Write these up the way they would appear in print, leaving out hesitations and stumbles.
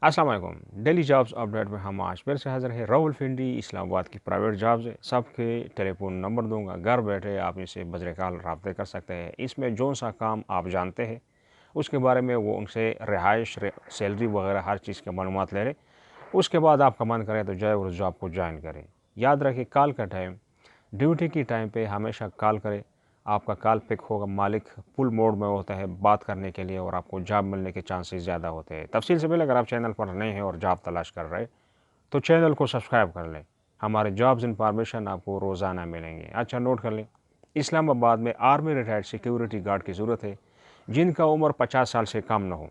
अस्सलाम वालेकुम। Daily jobs update में हम आज फिर से हाज़िर हैं। रावलपिंडी इस्लामाबाद की प्राइवेट जॉब्स है। सबके टेलीफोन नंबर दूंगा, घर बैठे आप इनसे बजरकाल रब्ते कर सकते हैं। इसमें जो सा काम आप जानते हैं उसके बारे में वो उनसे रिहाइश सैलरी वगैरह हर चीज़ के मालूमात ले लें। उसके बाद आपका मन करे तो जाए और उस जॉब को ज्वाइन करें। याद रखें, कॉल का टाइम ड्यूटी की टाइम पे हमेशा कॉल करें। आपका कॉल पिक होगा, मालिक फुल मोड में होता है बात करने के लिए और आपको जॉब मिलने के चांसेस ज़्यादा होते हैं। तफसील से पहले अगर आप चैनल पर नए हैं और जॉब तलाश कर रहे हैं तो चैनल को सब्सक्राइब कर लें। हमारे जॉब्स इंफॉर्मेशन आपको रोज़ाना मिलेंगे। अच्छा, नोट कर लें, इस्लामाबाद में आर्मी रिटायर्ड सिक्योरिटी गार्ड की ज़रूरत है जिनका उम्र 50 साल से कम न हो।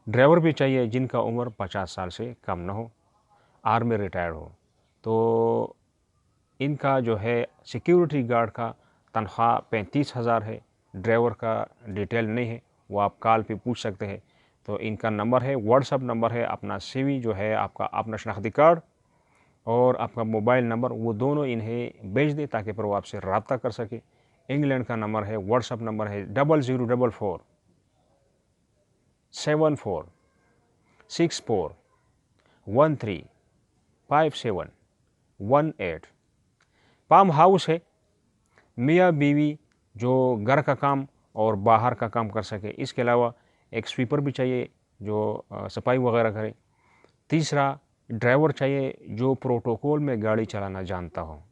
ड्राइवर भी चाहिए जिनका उम्र 50 साल से कम न हो, आर्मी रिटायर्ड हो। तो इनका जो है सिक्योरिटी गार्ड का तनख्वाह 35,000 है। ड्राइवर का डिटेल नहीं है, वो आप कॉल पे पूछ सकते हैं। तो इनका नंबर है, व्हाट्सअप नंबर है, अपना सीवी जो है आपका, अपना शनाख्ती कार्ड और आपका मोबाइल नंबर, वो दोनों इन्हें भेज दें ताकि फिर वो आपसे रब्ता कर सके। इंग्लैंड का नंबर है, व्हाट्सअप नंबर है 00447464135718। पाम हाउस है, मियाँ बीवी जो घर का काम और बाहर का काम कर सके। इसके अलावा एक स्वीपर भी चाहिए जो सफाई वगैरह करे। तीसरा, ड्राइवर चाहिए जो प्रोटोकॉल में गाड़ी चलाना जानता हो।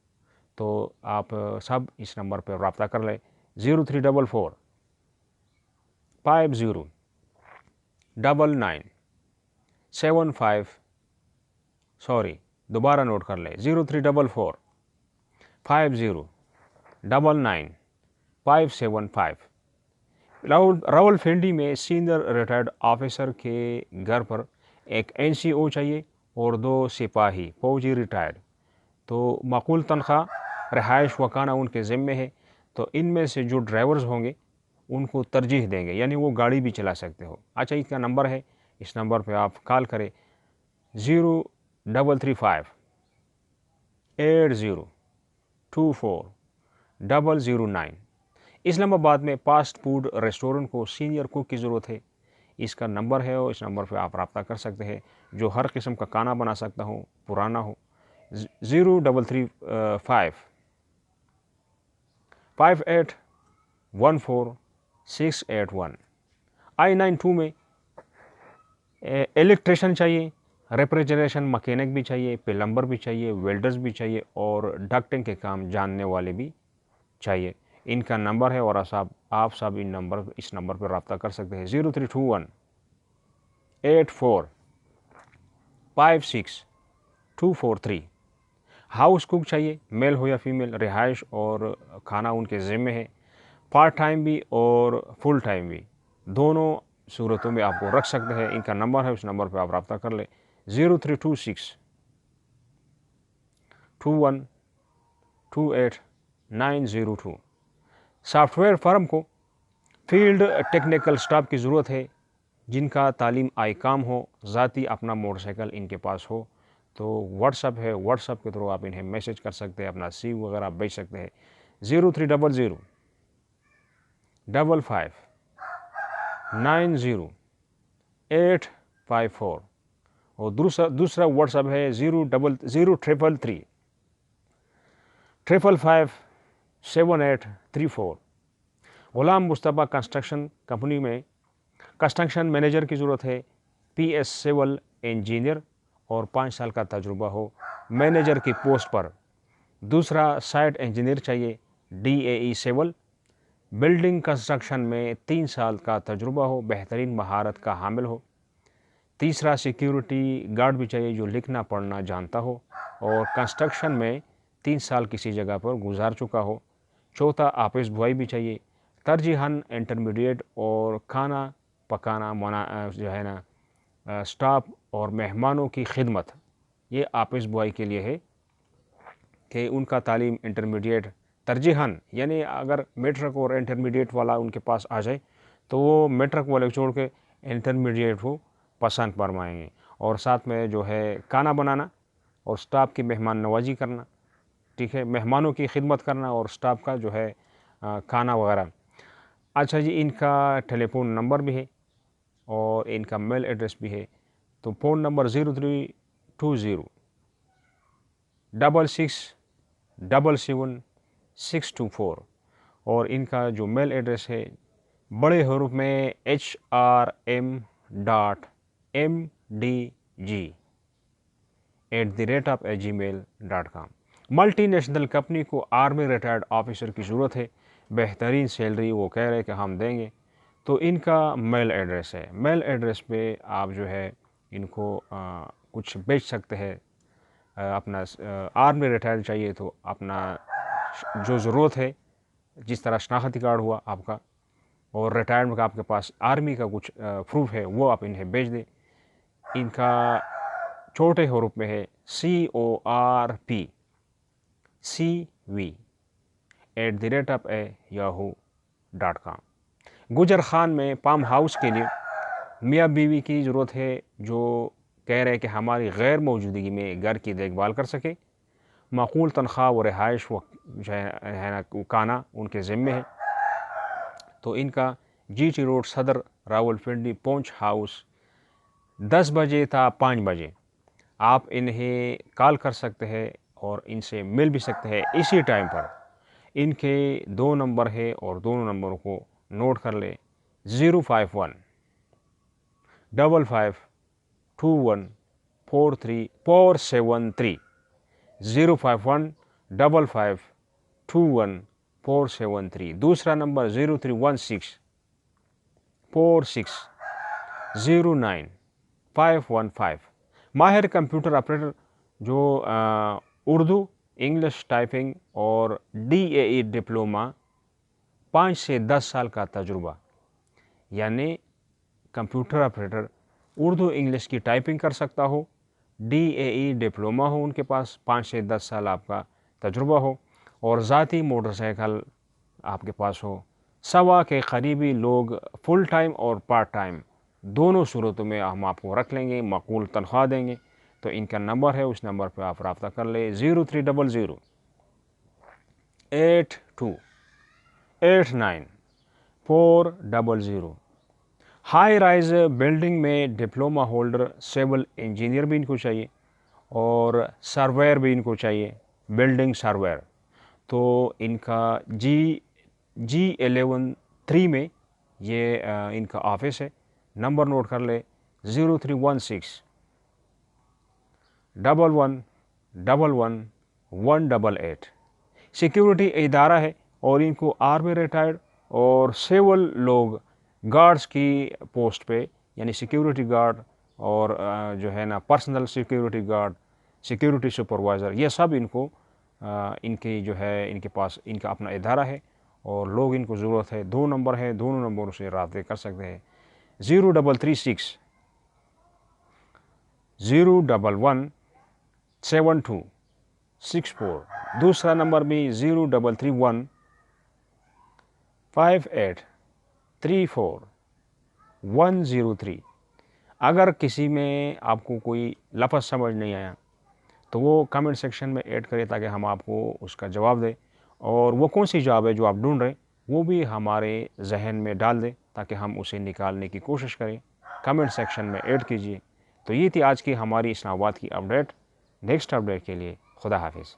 तो आप सब इस नंबर पर रब्ता कर लें, 0344509975। दोबारा नोट कर लें, 0344509975। रावलपिंडी में सीनियर रिटायर्ड ऑफिसर के घर पर एक एनसीओ चाहिए और 2 सिपाही फौजी रिटायर्ड। तो माकूल तनख्वाह, रिहाइश व खाना उनके ज़िम्मे है। तो इनमें से जो ड्राइवर्स होंगे उनको तरजीह देंगे, यानी वो गाड़ी भी चला सकते हो। अच्छा, इसका नंबर है, इस नंबर पे आप कॉल करें, 0335802409। इस्लामाबाद में फास्ट फूड रेस्टोरेंट को सीनियर कुक की ज़रूरत है। इसका नंबर है और इस नंबर पे आप रब्ता कर सकते हैं। जो हर किस्म का खाना बना सकता हूँ, पुराना हो। 03355814 I-92 में इलेक्ट्रिशियन चाहिए, रेफ्रिजरेशन मैकेनिक भी चाहिए, प्लम्बर भी चाहिए, वेल्डर्स भी चाहिए और डक्टिंग के काम जानने वाले भी चाहिए। इनका नंबर है और आप सब इस नंबर पर रब्ता कर सकते हैं, 0321845623। हाउस कुक चाहिए, मेल हो या फीमेल, रिहाइश और खाना उनके ज़िम्मे है। पार्ट टाइम भी और फुल टाइम भी, दोनों सूरतों में आपको रख सकते हैं। इनका नंबर है, उस नंबर पर आप रब्ता कर लें, 032621280902। सॉफ्टवेयर फर्म को फील्ड टेक्निकल स्टाफ की ज़रूरत है जिनका तालीम आई काम हो, ज़ाती अपना मोटरसाइकिल इनके पास हो। तो व्हाट्सअप है, व्हाट्सअप के थ्रू आप इन्हें मैसेज कर सकते हैं, अपना सी वगैरह आप भेज सकते हैं, 0300559084। और दूसरा व्हाट्सअप है 0033557834। गुलाम मुस्तफ़ा कंस्ट्रक्शन कंपनी में कंस्ट्रक्शन मैनेजर की ज़रूरत है, PS सिविल इंजीनियर और 5 साल का तजुर्बा हो मैनेजर की पोस्ट पर। दूसरा, साइट इंजीनियर चाहिए, DAE सिविल। बिल्डिंग कंस्ट्रक्शन में 3 साल का तजुर्बा हो, बेहतरीन महारत का हामिल हो। तीसरा, सिक्योरिटी गार्ड भी चाहिए जो लिखना पढ़ना जानता हो और कंस्ट्रक्शन में 3 साल किसी जगह पर गुजार चुका हो। चौथा, ऑफिस बॉय भी चाहिए, तरजीहन इंटरमीडिएट और खाना पकाना जो है ना, स्टाफ और मेहमानों की खिदमत, ये ऑफिस बॉय के लिए है कि उनका तालीम इंटरमीडिएट तरजीहन, यानी अगर मेट्रिक और इंटरमीडिएट वाला उनके पास आ जाए तो वो मेट्रिक वाले को छोड़ के इंटरमीडिएट को पसंद फरमाएंगे। और साथ में जो है खाना बनाना और स्टाफ की मेहमान नवाजी करना, ठीक है, मेहमानों की खिदमत करना और स्टाफ का जो है खाना वगैरह। अच्छा जी, इनका टेलीफोन नंबर भी है और इनका मेल एड्रेस भी है। तो फ़ोन नंबर 032066777624 और इनका जो मेल एड्रेस है बड़े हरूफ में hrm.mdg@gmail.com। मल्टी नेशनल कंपनी को आर्मी रिटायर्ड ऑफिसर की ज़रूरत है, बेहतरीन सैलरी वो कह रहे हैं कि हम देंगे। तो इनका मेल एड्रेस है, मेल एड्रेस पे आप जो है इनको कुछ बेच सकते हैं। अपना आर्मी रिटायर्ड चाहिए तो अपना जो ज़रूरत है, जिस तरह शनाख्ती कार्ड हुआ आपका और रिटायरमेंट का आपके पास आर्मी का कुछ प्रूफ है, वो आप इन्हें भेज दें। इनका छोटे हरूफ में है corpcv@yahoo.com। गुजर खान में पाम हाउस के लिए मियाँ बीवी की ज़रूरत है जो कह रहे हैं कि हमारी गैर मौजूदगी में घर की देखभाल कर सके। माकूल तनख्वाह व रिहाइश व जो है ना खाना उनके ज़िम्मे है। तो इनका GT रोड सदर रावलपिंडी पोंच हाउस 10 बजे था 5 बजे आप इन्हें कॉल कर सकते हैं और इनसे मिल भी सकते हैं इसी टाइम पर। इनके 2 नंबर है और दोनों नंबरों को नोट कर ले 051 55 21 43473 051 55 21 473। दूसरा नंबर 0316 46 09 515। माहिर कंप्यूटर ऑपरेटर जो उर्दू इंग्लिश टाइपिंग और DAE डिप्लोमा 5 से 10 साल का तजुर्बा, यानी कंप्यूटर ऑपरेटर उर्दू इंग्लिश की टाइपिंग कर सकता हो, DAE डिप्लोमा हो उनके पास, 5 से 10 साल आपका तजुर्बा हो और ज़ाती मोटरसाइकिल आपके पास हो। 100 के करीबी लोग फुल टाइम और पार्ट टाइम दोनों सूरतों में हम आपको रख लेंगे, माकूल तनख्वाह देंगे। तो इनका नंबर है, उस नंबर पर आप रब्ता कर ले 0300 82 89 400। हाई राइज बिल्डिंग में डिप्लोमा होल्डर सिविल इंजीनियर भी इनको चाहिए और सर्वेयर भी इनको चाहिए, बिल्डिंग सर्वेयर। तो इनका G11 3 में ये इनका ऑफिस है। नंबर नोट कर ले 0316 11 11 188। सिक्योरिटी इदारा है और इनको आर्मी रिटायर्ड और सिविल लोग गार्ड्स की पोस्ट पे, यानी सिक्योरिटी गार्ड और जो है ना personal security guard, security supervisor, ये सब इनको इनकी जो है इनके पास इनका अपना इदारा है और लोग इनको ज़रूरत है। 2 नंबर है, दोनों नंबरों से राब्ते कर सकते हैं 0336 011 72 64। दूसरा नंबर भी 0331 58 34 103। अगर किसी में आपको कोई लफ्ज़ समझ नहीं आया तो वो कमेंट सेक्शन में ऐड करें ताकि हम आपको उसका जवाब दें, और वो कौन सी जॉब है जो आप ढूंढ रहे हैं वो भी हमारे जहन में डाल दें ताकि हम उसे निकालने की कोशिश करें। कमेंट सेक्शन में ऐड कीजिए। तो ये थी आज की हमारी इस्लामाबाद की अपडेट। नेक्स्ट अपडेट के लिए खुदा हाफिज़।